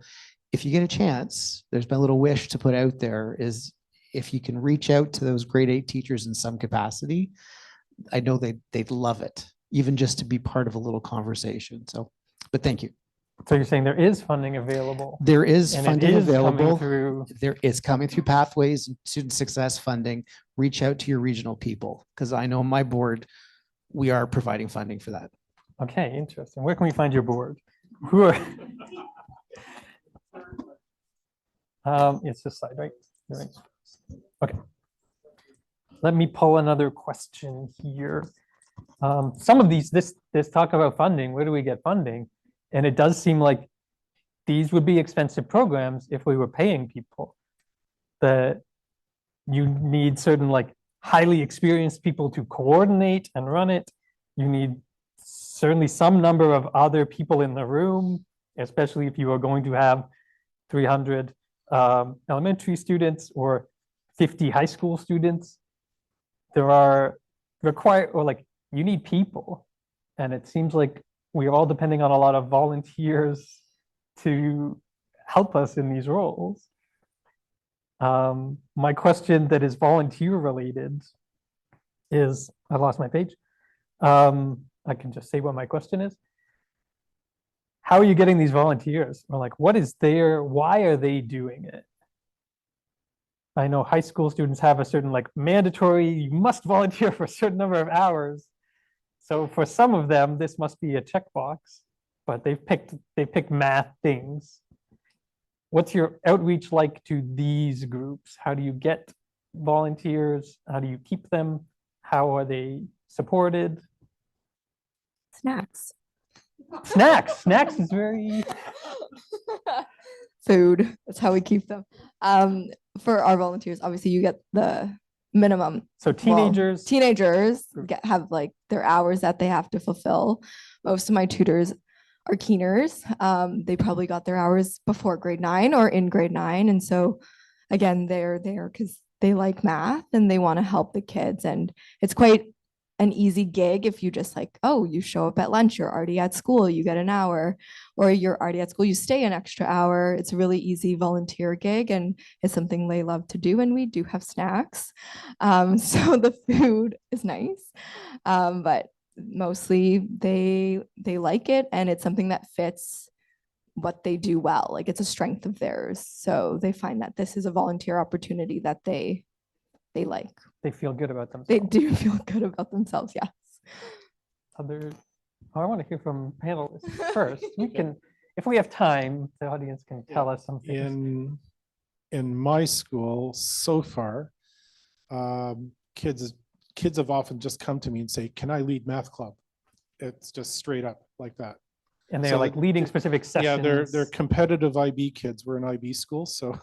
if you get a chance, there's been a little wish to put out there is if you can reach out to those grade 8 teachers in some capacity, I know they'd love it, even just to be part of a little conversation. So, but thank you. So you're saying there is funding available? There is and funding it is available. Through... There is coming through Pathways and student success funding. Reach out to your regional people, because I know on my board, we are providing funding for that. Okay, interesting. Where can we find your board? Who are... it's this side, right? Right. Okay. Let me pull another question here. Some of these, this talk about funding, where do we get funding? And it does seem like these would be expensive programs if we were paying people. That you need certain like highly experienced people to coordinate and run it. You need certainly some number of other people in the room, especially if you are going to have 300 elementary students or 50 high school students. There are you need people. And it seems like we're all depending on a lot of volunteers to help us in these roles. My question that is volunteer related is, I lost my page. I can just say what my question is. How are you getting these volunteers? Or like, what is why are they doing it? I know high school students have a certain like mandatory, you must volunteer for a certain number of hours. So for some of them, this must be a checkbox, but they picked math things. What's your outreach like to these groups? How do you get volunteers? How do you keep them? How are they supported? Snacks. Snacks is very, Food. That's how we keep them. For our volunteers, obviously you get the minimum. so teenagers. Teenagers have like their hours that they have to fulfill. Most of my tutors are keeners. They probably got their hours before grade 9 or in grade 9. And so again, they're there because they like math and they want to help the kids. And it's quite an easy gig if you just like, oh, you show up at lunch, you're already at school, you get an hour, or you're already at school, you stay an extra hour. It's a really easy volunteer gig and it's something they love to do. And we do have snacks. So the food is nice. But mostly they like it and it's something that fits what they do well. Like it's a strength of theirs. So they find that this is a volunteer opportunity that they like. They feel good about themselves. They do feel good about themselves, yes. I want to hear from panelists first. We can, if we have time, the audience can tell us something. In my school so far, kids have often just come to me and say, "Can I lead math club?" It's just straight up like that. And they're So like leading specific sessions. Yeah, they're competitive IB kids. We're an IB school, so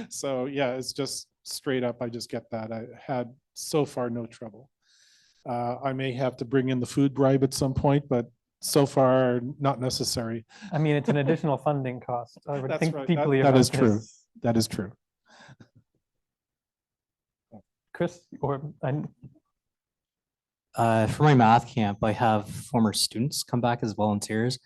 so yeah, it's just straight up. I just get that. I had so far no trouble. I may have to bring in the food bribe at some point, but so far not necessary. I mean, it's an additional funding cost. I would That's think right. deeply That about is true. this. That is true. Chris, or For my math camp, I have former students come back as volunteers.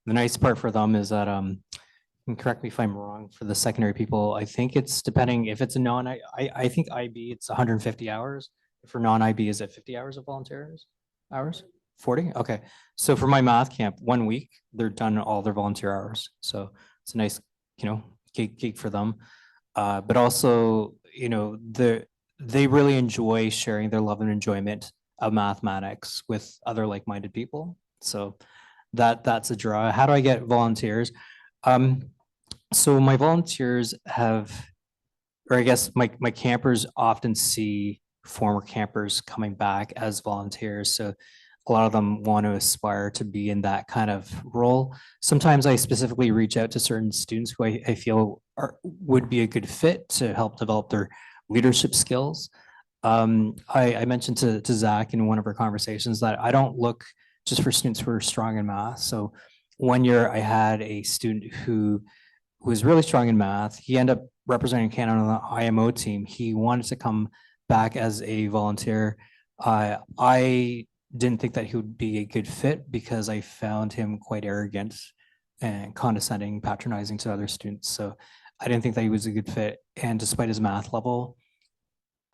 The nice part for them is that, and correct me if I'm wrong, for the secondary people, I think it's depending if it's a I think IB, it's 150 hours. For non-IB, is it 50 hours of volunteers hours? 40? Okay. So for my math camp, 1 week, they're done all their volunteer hours. So it's a nice, gig for them. But also, they really enjoy sharing their love and enjoyment of mathematics with other like-minded people. So that's a draw. How do I get volunteers? So my volunteers or I guess my campers often see former campers coming back as volunteers. So a lot of them want to aspire to be in that kind of role. Sometimes I specifically reach out to certain students who I feel would be a good fit to help develop their leadership skills. I mentioned to Zach in one of our conversations that I don't look just for students who are strong in math. So 1 year I had a student who was really strong in math. He ended up representing Canada on the IMO team. He wanted to come back as a volunteer. I didn't think that he would be a good fit because I found him quite arrogant and condescending, patronizing to other students. So I didn't think that he was a good fit. And despite his math level,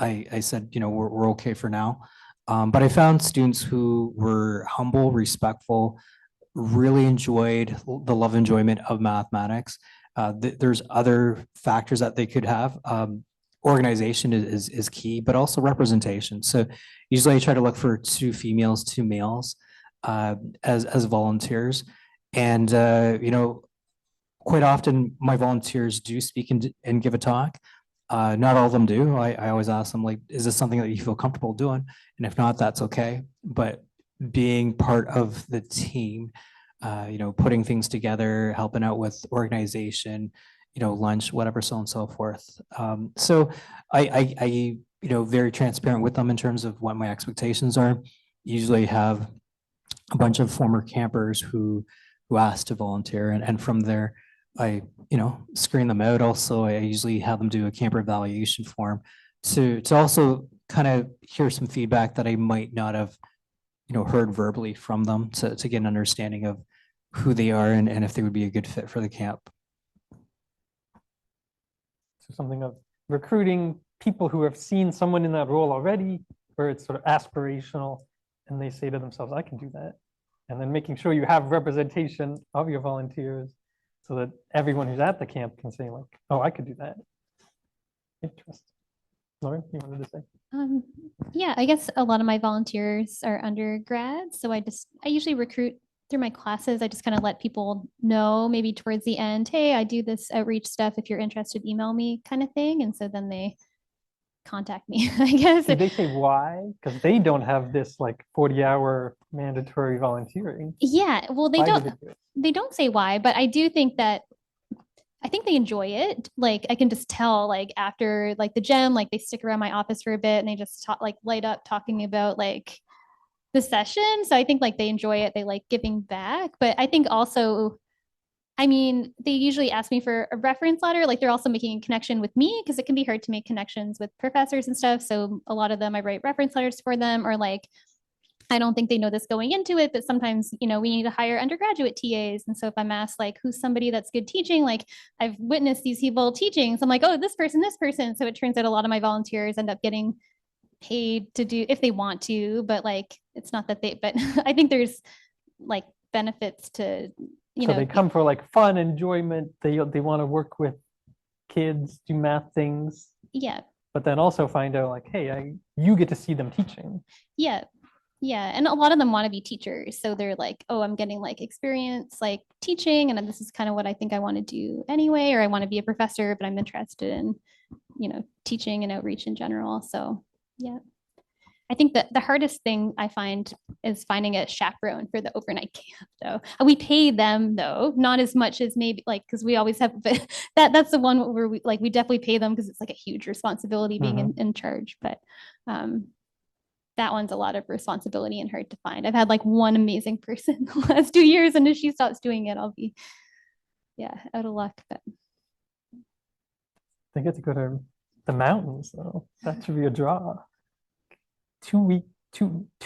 I said, we're okay for now. But I found students who were humble, respectful, really enjoyed the love and enjoyment of mathematics. There's other factors that they could have. Organization is key, but also representation. So usually I try to look for 2 females, 2 males as volunteers. And, quite often my volunteers do speak and give a talk. Not all of them do. I always ask them, like, is this something that you feel comfortable doing? And if not, that's okay. But being part of the team, putting things together, helping out with organization, lunch, whatever, so on and so forth. So I very transparent with them in terms of what my expectations are. Usually have a bunch of former campers who ask to volunteer, and from there, I screen them out. Also, I usually have them do a camper evaluation form to also kind of hear some feedback that I might not have heard verbally from them to get an understanding of who they are and if they would be a good fit for the camp. So something of recruiting people who have seen someone in that role already, where it's sort of aspirational, and they say to themselves, I can do that. And then making sure you have representation of your volunteers so that everyone who's at the camp can say like, oh, I could do that. Interesting. Lauren, you wanted to say? Yeah, I guess a lot of my volunteers are undergrads. So I usually recruit through my classes. I just kind of let people know maybe towards the end, hey, I do this outreach stuff. If you're interested, email me kind of thing. And so then they contact me, I guess. Did they say why? Because they don't have this like 40-hour mandatory volunteering. Yeah, well, Why do they do it? they don't say why, but I do think that I think they enjoy it. Like I can just tell like after like the gym, like they stick around my office for a bit and they just talk like light up talking about like the session. So I think like they enjoy it. They like giving back. But I think also, I mean, they usually ask me for a reference letter. Like they're also making a connection with me because it can be hard to make connections with professors and stuff. So a lot of them, I write reference letters for them, or like I don't think they know this going into it, but sometimes, we need to hire undergraduate TAs. And so if I'm asked like, who's somebody that's good teaching, like I've witnessed these people teaching. So I'm like, oh, this person. So it turns out a lot of my volunteers end up getting paid to do if they want to, but like, it's not that but I think there's like benefits to, So they come for like fun, enjoyment. They want to work with kids, do math things. Yeah. But then also find out like, hey, you get to see them teaching. Yeah. Yeah. And a lot of them want to be teachers. So they're like, oh, I'm getting like experience like teaching. And this is kind of what I think I want to do anyway, or I want to be a professor, but I'm interested in, teaching and outreach in general. So yeah. I think that the hardest thing I find is finding a chaperone for the overnight camp though. We pay them though, not as much as maybe like, cause we always have, but that's the one where we definitely pay them because it's like a huge responsibility being in charge. But that one's a lot of responsibility and hard to find. I've had like one amazing person the last 2 years, and if she stops doing it, I'll be, out of luck. But They get to go to the mountains though. That should be a draw. 2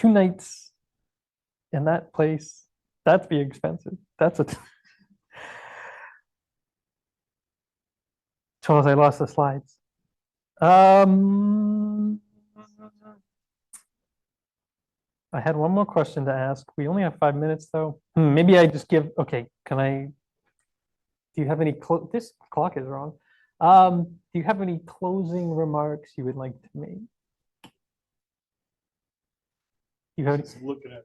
nights in that place. That'd be expensive. That's Charles, I lost the slides. I had one more question to ask. We only have 5 minutes though. Maybe I just do you have any, this clock is wrong. Do you have any closing remarks you would like to make?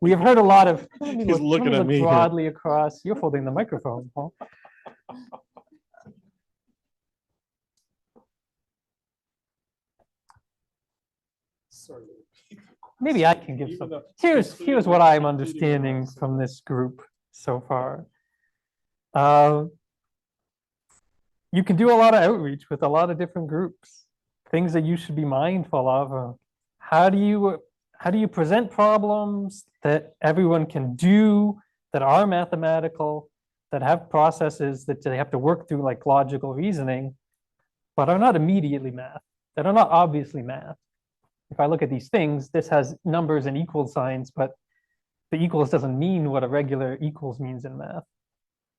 We have heard a lot of, He's looking at me here. broadly across. You're holding the microphone, Paul. Sorry. Maybe I can give some. Here's what I'm understanding from this group so far. You can do a lot of outreach with a lot of different groups. Things that you should be mindful of. How do you present problems that everyone can do, that are mathematical, that have processes that they have to work through like logical reasoning, but are not immediately math, that are not obviously math. If I look at these things, this has numbers and equal signs, but the equals doesn't mean what a regular equals means in math.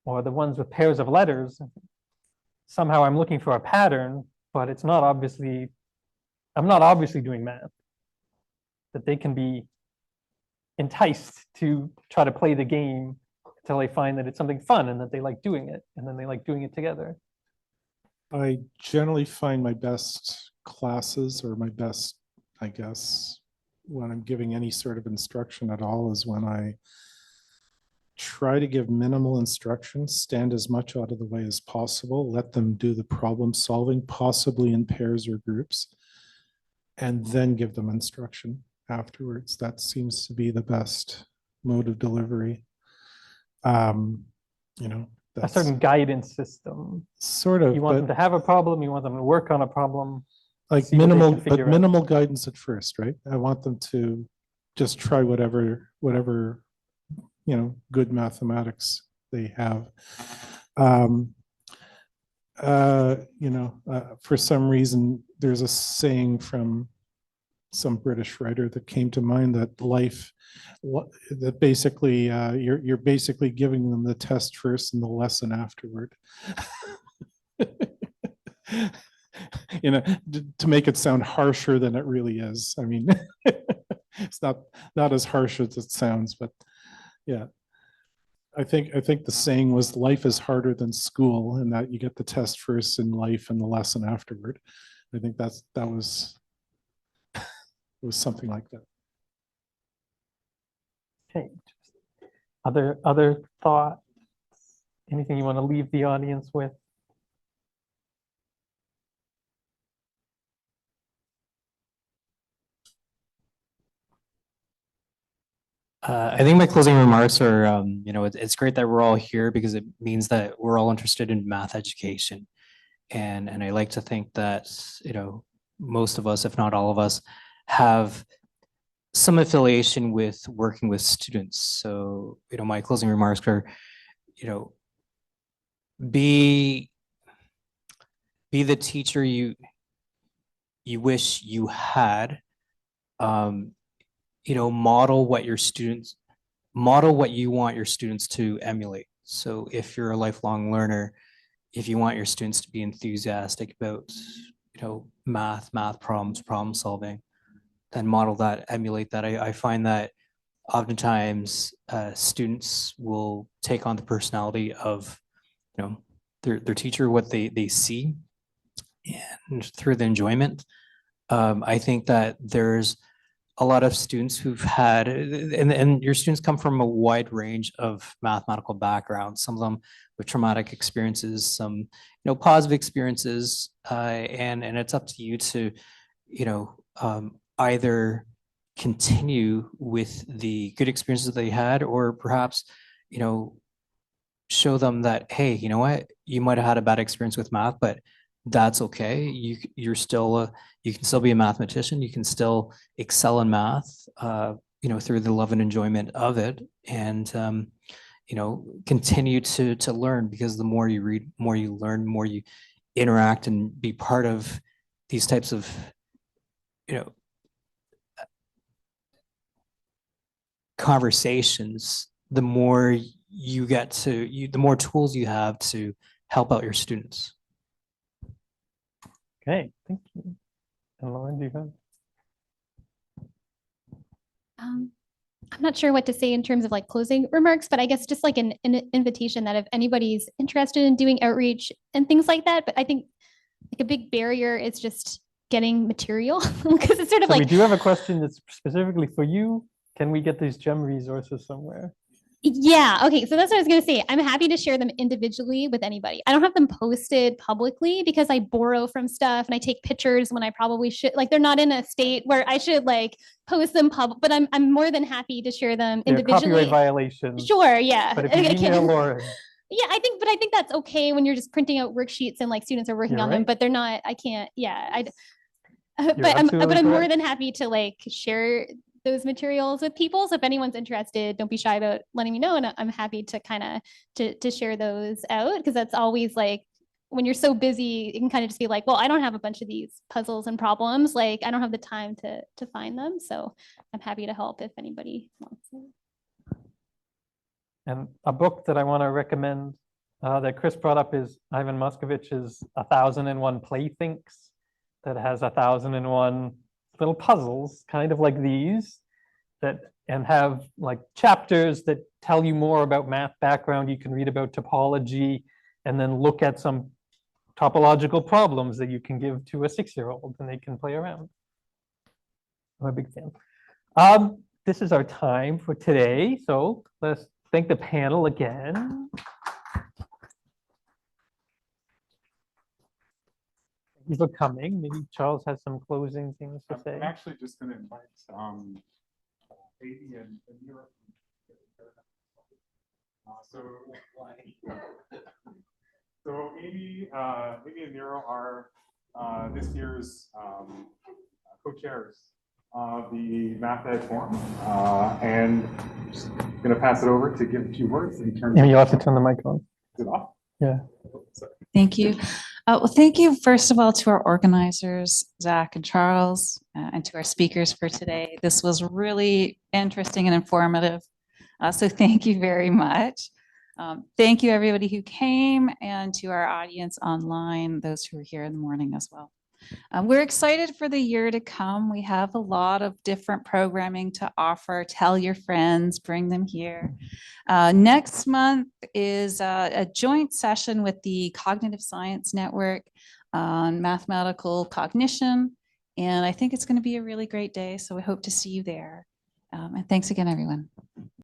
Or the ones with pairs of letters, somehow I'm looking for a pattern, but I'm not obviously doing math. That they can be enticed to try to play the game until they find that it's something fun and that they like doing it, and then they like doing it together. I generally find my best classes, or my best, I guess, when I'm giving any sort of instruction at all, is when I try to give minimal instruction, stand as much out of the way as possible, let them do the problem solving, possibly in pairs or groups, and then give them instruction afterwards. That seems to be the best mode of delivery. A certain guidance system. Sort of. You want them to have a problem, you want them to work on a problem. Like see what they minimal, can figure but out. minimal guidance at first, right? I want them to just try whatever, good mathematics they have. For some reason, there's a saying from some British writer that came to mind, that that basically you're basically giving them the test first and the lesson afterward. You know, to make it sound harsher than it really is. I mean, it's not as harsh as it sounds, but yeah. I think the saying was life is harder than school, and that you get the test first in life and the lesson afterward. I think that was something like that. Okay. Other thoughts? Anything you want to leave the audience with? I think my closing remarks are, you know, it's great that we're all here because it means that we're all interested in math education. And I like to think that, you know, most of us, if not all of us, have some affiliation with working with students. So, you know, my closing remarks are, you know, be the teacher you wish you had. You know, model what you want your students to emulate. So if you're a lifelong learner, if you want your students to be enthusiastic about, you know, math problems, problem solving, then model that, emulate that. I find that oftentimes students will take on the personality of, you know, their teacher, what they see, and through the enjoyment. I think that there's a lot of students who've had, and your students come from a wide range of mathematical backgrounds, some of them with traumatic experiences, some, you know, positive experiences, and it's up to you to, you know, either continue with the good experiences they had, or perhaps, you know, show them that, hey, you know what, you might have had a bad experience with math, but that's okay. You can still be a mathematician. You can still excel in math, you know, through the love and enjoyment of it, and you know, continue to learn, because the more you read, more you learn, more you interact and be part of these types of, you know, conversations, the more you get to, the more tools you have to help out your students. Okay, thank you. And Lauren, do you have? I'm not sure what to say in terms of like closing remarks, but I guess just like an invitation that if anybody's interested in doing outreach and things like that, but I think like a big barrier is just getting material, because it's sort of So like, we do have a question that's specifically for you. Can we get these GEM resources somewhere? yeah, okay, so that's what I was going to say. I'm happy to share them individually with anybody. I don't have them posted publicly because I borrow from stuff and I take pictures when I probably should. Like, they're not in a state where I should like post them public, but I'm more than happy to share them Yeah, individually. copyright violations. Sure, yeah. But if you email Lauren, Yeah, I think that's okay when you're just printing out worksheets and like students are working You're on them, right. but they're not, I can't, yeah. But I'm absolutely more correct. than happy to like share those materials with people. So if anyone's interested, don't be shy about letting me know. And I'm happy to kind of to share those out, because that's always like, when you're so busy, it can kind of just be like, well, I don't have a bunch of these puzzles and problems. Like, I don't have the time to find them. So I'm happy to help if anybody wants it. And a book that I want to recommend that Chris brought up is Ivan Moskovich's 1001 Playthinks, that has 1001 little puzzles, kind of like these, that and have like chapters that tell you more about math background. You can read about topology and then look at some topological problems that you can give to a 6-year-old and they can play around. I'm a big fan. This is our time for today. So let's thank the panel again. Thank you for coming. Maybe Charles has some closing things to say. I'm actually just going to invite Amy and Nero. So Amy and Nero are this year's co-chairs of the Math Ed Forum, and I'm just going to pass it over to give a few words in terms. Amy, you'll have to turn the mic on. Is it off? Yeah. Thank you. Well, thank you, first of all, to our organizers, Zach and Charles, and to our speakers for today. This was really interesting and informative. So thank you very much. Thank you, everybody who came, and to our audience online, those who are here in the morning as well. We're excited for the year to come. We have a lot of different programming to offer. Tell your friends, bring them here. Next month is a joint session with the Cognitive Science Network on mathematical cognition. And I think it's going to be a really great day. So we hope to see you there. And thanks again, everyone.